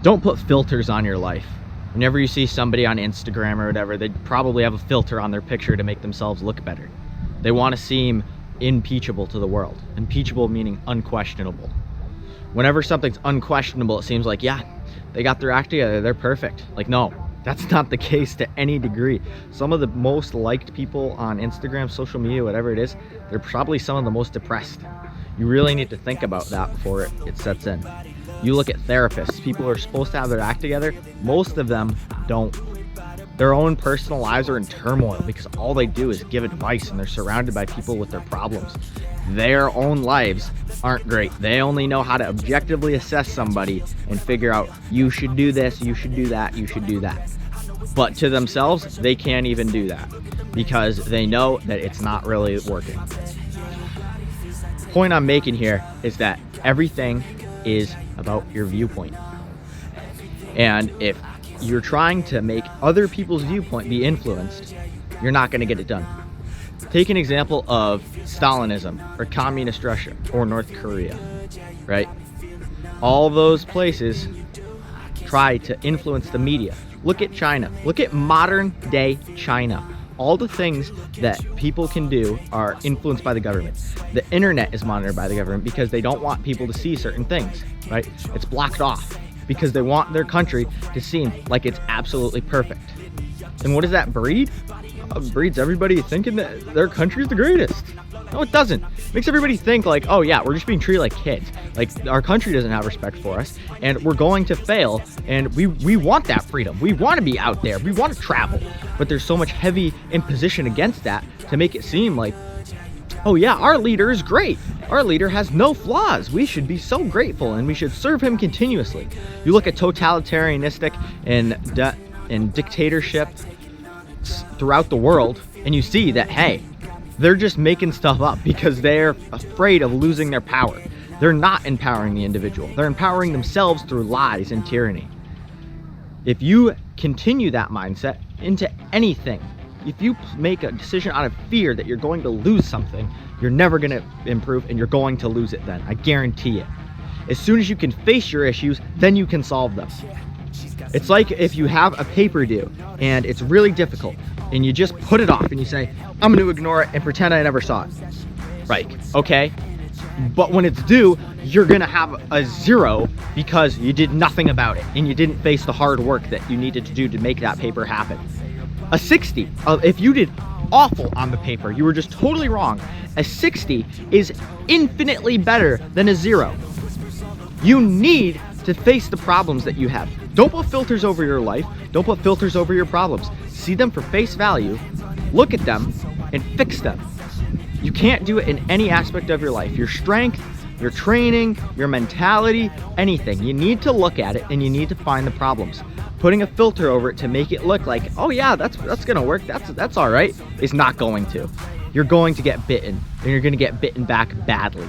Don't put filters on your life. Whenever you see somebody on Instagram or whatever, they probably have a filter on their picture to make themselves look better. They want to seem impeachable to the world. Impeachable meaning unquestionable. Whenever something's unquestionable, it seems like, yeah, they got their act together, they're perfect. Like, no, that's not the case to any degree. Some of the most liked people on Instagram, social media, whatever it is, they're probably some of the most depressed. You really need to think about that before it sets in. You look at therapists, people who are supposed to have their act together, most of them don't. Their own personal lives are in turmoil because all they do is give advice, and they're surrounded by people with their problems. Their own lives aren't great. They only know how to objectively assess somebody and figure out, you should do this, you should do that, you should do that. But to themselves, they can't even do that because they know that it's not really working. The point I'm making here is that everything is about your viewpoint. And if you're trying to make other people's viewpoint be influenced, you're not going to get it done. Take an example of Stalinism or communist Russia or North Korea, right? All those places try to influence the media. Look at China. Look at modern day China. All the things that people can do are influenced by the government. The internet is monitored by the government because they don't want people to see certain things, right? It's blocked off because they want their country to seem like it's absolutely perfect. And what does that breed? It breeds everybody thinking that their country is the greatest. No, it doesn't. It makes everybody think like, oh yeah, we're just being treated like kids. Like our country doesn't have respect for us and we're going to fail, and we want that freedom. We want to be out there. We want to travel. But there's so much heavy imposition against that to make it seem like, oh yeah, our leader is great. Our leader has no flaws. We should be so grateful and we should serve him continuously. You look at totalitarianistic and dictatorship throughout the world and you see that, hey, they're just making stuff up because they're afraid of losing their power. They're not empowering the individual. They're empowering themselves through lies and tyranny. If you continue that mindset into anything, if you make a decision out of fear that you're going to lose something, you're never going to improve and you're going to lose it then. I guarantee it. As soon as you can face your issues, then you can solve them. It's like if you have a paper due and it's really difficult and you just put it off and you say, I'm going to ignore it and pretend I never saw it. Right, okay? But when it's due, you're going to have a 0 because you did nothing about it and you didn't face the hard work that you needed to do to make that paper happen. A 60, if you did awful on the paper, you were just totally wrong, a 60 is infinitely better than a 0. You need to face the problems that you have. Don't put filters over your life. Don't put filters over your problems. See them for face value, look at them, and fix them. You can't do it in any aspect of your life. Your strength, your training, your mentality, anything. You need to look at it and you need to find the problems. Putting a filter over it to make it look like, oh yeah, that's gonna work, that's all right, is not going to. You're going to get bitten, and you're gonna get bitten back badly.